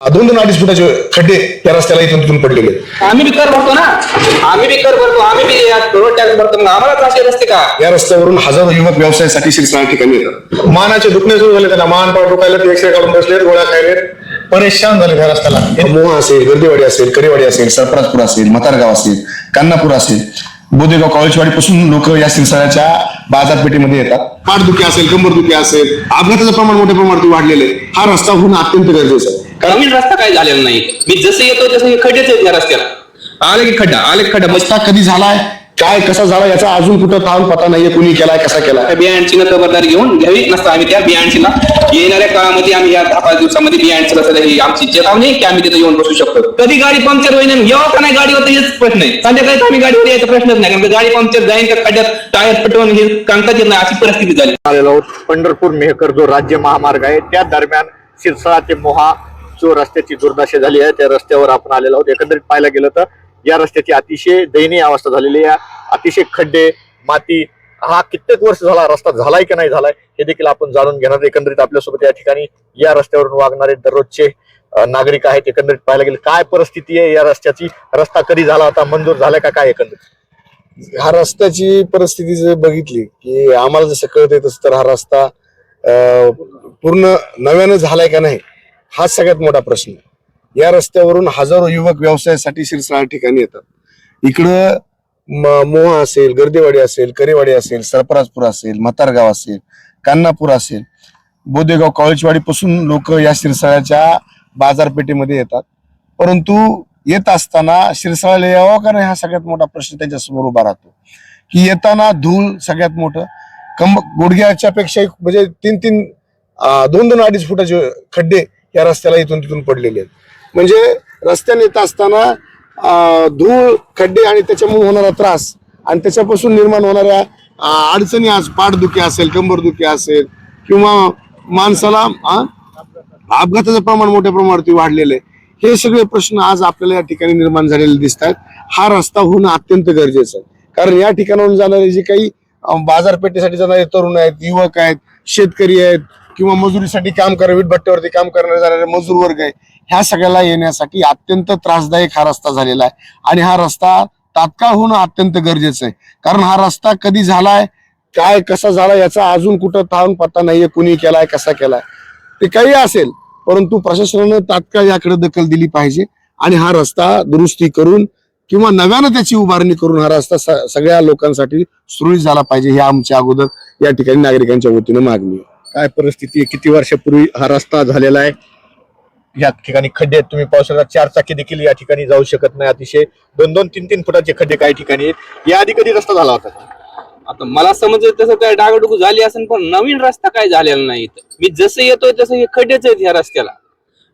दोन 2.5 फुटाचे खड्डे त्या रस्त्याला इथून तिथून पडलेले आहेत. आम्ही बी कर भरतो ना, आम्ही बी कर भरतो, आम्ही बी रोड टॅक्स भरतो, मग आम्हाला असे रस्ते का? या रस्त्यावरून हजारो युवक व्यवसायासाठी शिरसाळ ठिकाणी येतात. मानाचे दुखणे सुरू झाले, त्यांना मान पाठ दुखायला ते एक्सरे काढून बसलेत, गोळ्या खायलेत, परेशान झाले त्या रस्त्याला. मोहा असेल, गर्दीवाडी असेल, करीवाडी असेल, सरपराजपूर असेल, म्हातारगाव असेल, कान्नापूर असेल, बोदेगाव कावळचीवाडी पासून लोक या शिरसाळ्याच्या बाजारपेठेमध्ये येतात. पाठदुखी असेल, कंबरदुखी असेल, अपघाताचं प्रमाण मोठ्या प्रमाणात वाढलेलं आहे. हा रस्ता होणं अत्यंत गरजेचं आहे. नवीन रस्ता काही झालेला नाही. मी जसं येतो तसं हे खड्डेच आहेत या रस्त्याला. आले की खड्डा, आले की खड्डा. रस्ता कधी झालाय, काय कसा झाला याचा अजून कुठं थांब पता नाहीये, कुणी केलाय, कसा केलाय. बियाणची खबरदारी घेऊन घ्यावी. नसता आम्ही त्या बियाणचीला येणाऱ्या काळामध्ये आम्ही या 10-5 दिवसामध्ये बियाणचीला सध्या ही आमची चेतावणी की आम्ही तिथे येऊन बसू शकतो. कधी गाडी पंक्चर होईल येऊ का नाही गाडीवर, हेच प्रश्न आहे. संध्याकाळी आम्ही गाडीवर यायचा प्रश्नच नाही, कारण गाडी पंक्चर जाईन का खड्ड्यात टायर फटवून हे सांगता येत नाही, अशी परिस्थिती झाली. आलेलो आहोत पंढरपूर मेहकर जो राज्य महामार्ग आहे त्या दरम्यान शिरसाळा ते मोहा जो रस्त्याची दुर्दशा झाली आहे त्या रस्त्यावर आपण आलेलो आहोत. एकंदरीत पाहायला गेलं तर या रस्त्याची अतिशय दयनीय अवस्था झालेली आहे. अतिशय खड्डे, माती, हा कित्येक वर्ष झाला रस्ता झालाय की नाही झालाय हे देखील आपण जाणून घेणार. एकंदरीत आपल्यासोबत या ठिकाणी या रस्त्यावरून वागणारे दररोजचे नागरिक आहेत. एकंदरीत पाहायला गेलं काय परिस्थिती आहे या रस्त्याची, रस्ता कधी झाला होता, मंजूर झालाय का काय एकंदरीत? हा रस्त्याची परिस्थिती जर बघितली की आम्हाला जसं कळतंय तसं तर हा रस्ता पूर्ण नव्यानं झालाय का नाही हाच सगळ्यात मोठा प्रश्न. या रस्त्यावरून हजारो युवक व्यवसायासाठी शिरसाळ ठिकाणी येतात. इकडं मोहा असेल, गर्दीवाडी असेल, करीवाडी असेल, सरपराजपूर असेल, म्हातारगाव असेल, कान्नापूर असेल, बोदेगाव कावळचीवाडी पासून लोक या शिरसाळ्याच्या बाजारपेठेमध्ये येतात. परंतु येत असताना शिरसाळ्याला यावं का नाही हा सगळ्यात मोठा प्रश्न त्यांच्यासमोर उभा राहतो. की येताना धूळ सगळ्यात मोठं, गुडघ्याच्या पेक्षा म्हणजे 2-2.5 फुटाचे खड्डे या रस्त्याला इथून तिथून पडलेले आहेत. म्हणजे रस्त्याने येत असताना धूळ, खड्डे आणि त्याच्यामुळे होणारा त्रास आणि त्याच्यापासून निर्माण होणाऱ्या अडचणी, आज पाठदुखी असेल, कंबरदुखी असेल किंवा माणसाला अपघाताचं प्रमाण मोठ्या प्रमाणात वाढलेलं आहे. हे सगळे प्रश्न आज आपल्याला या ठिकाणी निर्माण झालेले दिसत आहेत. हा रस्ता होणं अत्यंत गरजेचं आहे, कारण या ठिकाणाहून जाणारे जे काही बाजारपेठेसाठी जाणारे तरुण आहेत, युवक आहेत, शेतकरी आहेत किंवा मजुरीसाठी काम करणारे, विटभट्ट्यावरती काम करणारे जाणारे मजूर वर्ग आहे, ह्या सगळ्याला येण्यासाठी अत्यंत त्रासदायक हा रस्ता झालेला आहे. आणि हा रस्ता तात्काळ होणं अत्यंत गरजेचं आहे, कारण हा रस्ता कधी झालाय, काय कसा झाला याचा अजून कुठं थांब पत्ता नाहीये, कुणी केलाय, कसा केलाय, ते काही असेल. परंतु प्रशासनानं तात्काळ याकडे दखल दिली पाहिजे आणि हा रस्ता दुरुस्ती करून किंवा नव्यानं त्याची उभारणी करून हा रस्ता सगळ्या लोकांसाठी सुरळीत झाला पाहिजे, ही आमच्या अगोदर या ठिकाणी नागरिकांच्या वतीनं मागणी आहे. काय परिस्थिती आहे, किती वर्षापूर्वी हा रस्ता झालेला आहे? या ठिकाणी खड्डे आहेत, तुम्ही पाहू शकता. 4 चाकी देखील या ठिकाणी जाऊ शकत नाही. अतिशय 2-2, 3-3 फुटाचे खड्डे काही ठिकाणी आहेत. याआधी कधी रस्ता झाला होता? आता मला समजलं तसं काय डागडुगू झाली असेल, पण नवीन रस्ता काय झालेला नाही. मी जसं येतोय तसं हे खड्डेच आहेत या रस्त्याला.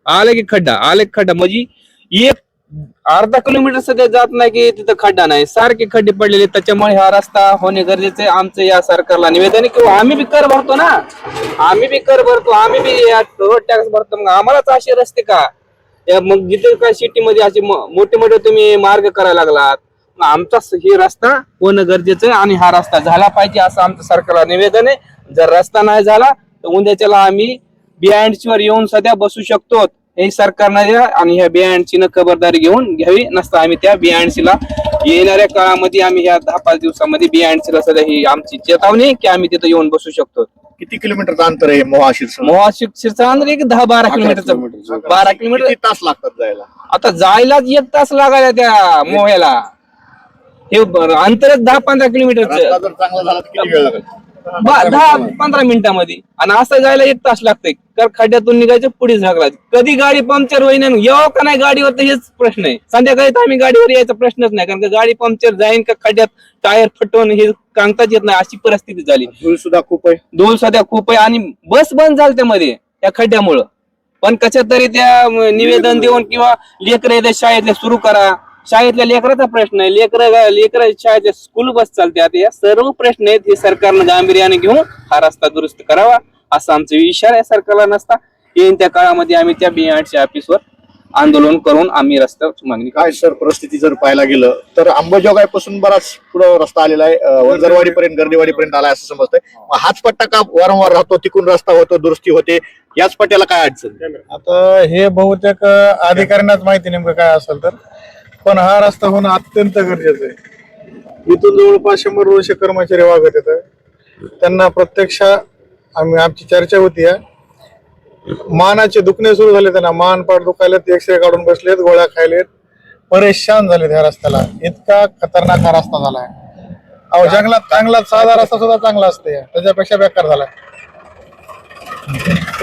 आले की खड्डा, आले की खड्डा. म्हणजे एक अर्धा किलोमीटर सध्या जात नाही की तिथं खड्डा नाही, सारखे खड्डे पडलेले. त्याच्यामुळे हा रस्ता होणे गरजेचे आहे. आमचं या सरकारला निवेदन आहे किंवा आम्ही बी कर भरतो ना, आम्ही बी कर भरतो, आम्ही बी रोड टॅक्स भरतो, मग आम्हालाच असे रस्ते का? मग जिथे काय सिटीमध्ये असे मोठे मोठे तुम्ही मार्ग करायला लागलात, आमचा हे रस्ता होणं गरजेचं आहे आणि हा रस्ता झाला पाहिजे असं आमचं सरकारला निवेदन आहे. जर रस्ता नाही झाला तर उद्याच्याला आम्ही बियाणचीवर येऊन सध्या बसू शकतो, हे सरकारने आणि ह्या बियाणची खबरदारी घेऊन घ्यावी. नसता आम्ही त्या बियाणचीला येणाऱ्या काळामध्ये आम्ही ह्या 10-5 दिवसामध्ये बियाणचीला सध्या ही आमची चेतावणी की आम्ही तिथे येऊन बसू शकतो. किती किलोमीटरचं अंतर आहे मोहा शिरसाळा? मोहा शिरसाळा एक 10-12 किलोमीटरचं, 12 किलोमीटर. किती तास लागतात जायला? आता जायला 1 तास लागायला त्या मोह्याला. हे अंतरच 10-15 किलोमीटरचं. रस्ता जर चांगला झाला तर किती वेळ लागेल? 10-15 मिनिटांमध्ये. आणि असं जायला 1 तास लागतंय, कारण खड्ड्यातून निघायचं पुढे झाकला. कधी गाडी पंक्चर होईन येऊ का नाही गाडीवर, तर हेच प्रश्न आहे. संध्याकाळी तर आम्ही गाडीवर यायचा प्रश्नच नाही, कारण गाडी पंक्चर जाईन का खड्ड्यात टायर फटवून हे सांगताच येत नाही, अशी परिस्थिती झाली. धूळ सुद्धा खूप आहे. धूळ सध्या खूप आहे आणि बस बंद झाली त्यामध्ये त्या खड्ड्यामुळं. पण कशा तरी त्या निवेदन देऊन किंवा लेकरं शाळेतले सुरू करा, शाळेतल्या लेकराचा प्रश्न आहे. लेकर शाळेतल्या स्कूल बस चालते. या सर्व प्रश्न आहेत, हे सरकारनं गांभीर्याने घेऊन हा रस्ता दुरुस्त करावा असा आमचा इशारा आहे सरकारला. नसता येईन त्या काळामध्ये आम्ही त्या बियाणच्या ऑफिसवर आंदोलन करून आम्ही रस्त्याची मागणी काय सर परिस्थिती जर पाहायला गेलं तर अंबाजोगाईपासून बराच पुढं रस्ता आलेला आहे, वंजरवाडीपर्यंत गर्दीवाडीपर्यंत आलाय असं समजतंय. मग हाच पट्टा का वारंवार राहतो, तिकून रस्ता होतो, दुरुस्ती होते, याच पट्ट्याला काय अडचण? आता हे बहुतेक अधिकाऱ्यांनाच माहिती नेमकं काय असेल तर, पण हा रस्ता होणं अत्यंत गरजेचं आहे. इथून जवळपास 100-200 कर्मचारी वागत येत, त्यांना प्रत्यक्ष आमची चर्चा होती आहे. मानाचे दुखणे सुरू झाले, त्यांना मान पाठ दुखायलेत, एक्सरे काढून बसलेत, गोळ्या खायलेत, परेशान झालेत ह्या रस्त्याला. इतका खतरनाक हा रस्ता झालाय. अहो जंगलात साधा रस्ता सुद्धा चांगला असते, त्याच्यापेक्षा बेकार झालाय.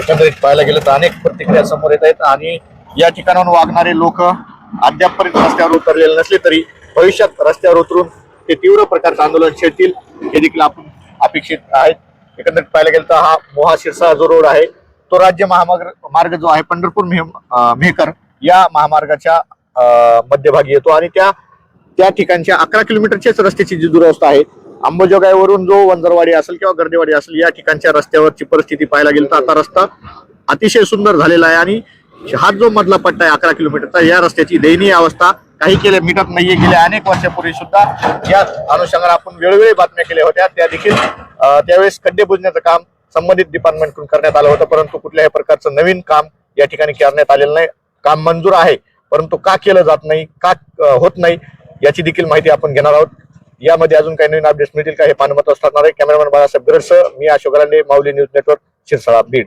एकंदरीत पाहायला गेलं तर अनेक प्रतिक्रिया समोर येत आहेत आणि या ठिकाणाहून वागणारे लोक अद्यापपर्यंत रस्त्यावर उतरलेले नसले तरी भविष्यात रस्त्यावर उतरून ते तीव्र प्रकारचं आंदोलन छेडतील हे देखील आपण अपेक्षित आहेत. एकंदरीत पाहायला गेलं तर हा मोहा शिरसाळा जो रोड आहे तो राज्य महामार्ग जो आहे पंढरपूर मेहकर या महामार्गाच्या मध्यभागी येतो आणि त्या ठिकाणच्या 11 किलोमीटरच्याच रस्त्याची जी दुरवस्था आहे. अंबाजोगाईवरून जो वंजरवाडी असेल किंवा गर्देवाडी असेल या ठिकाणच्या रस्त्यावरची परिस्थिती पाहायला गेली तर आता रस्ता अतिशय सुंदर झालेला आहे आणि हा जो मधला पट्टा आहे 11 किलोमीटरचा, या रस्त्याची दयनीय अवस्था काही केल्या मिटत नाहीये. गेल्या अनेक वर्षापूर्वी सुद्धा या अनुषंगाने आपण वेळोवेळी बातम्या केल्या होत्या, त्या देखील त्यावेळेस खड्डे बुजण्याचं काम संबंधित डिपार्टमेंटकडून करण्यात आलं होतं, परंतु कुठल्याही प्रकारचं नवीन काम या ठिकाणी करण्यात आलेलं नाही. काम मंजूर आहे परंतु का केलं जात नाही, का होत नाही याची देखील माहिती आपण घेणार आहोत. यामध्ये अजून काही नवीन अपडेट्स मिळतील का हे पाहणं महत्त्वाचं ठरणार आहे. कॅमेरामॅन बाळासाहेब बिरडसह मी अशोक रांडे, माऊली न्यूज नेटवर्क, शिरसाळा, बीड.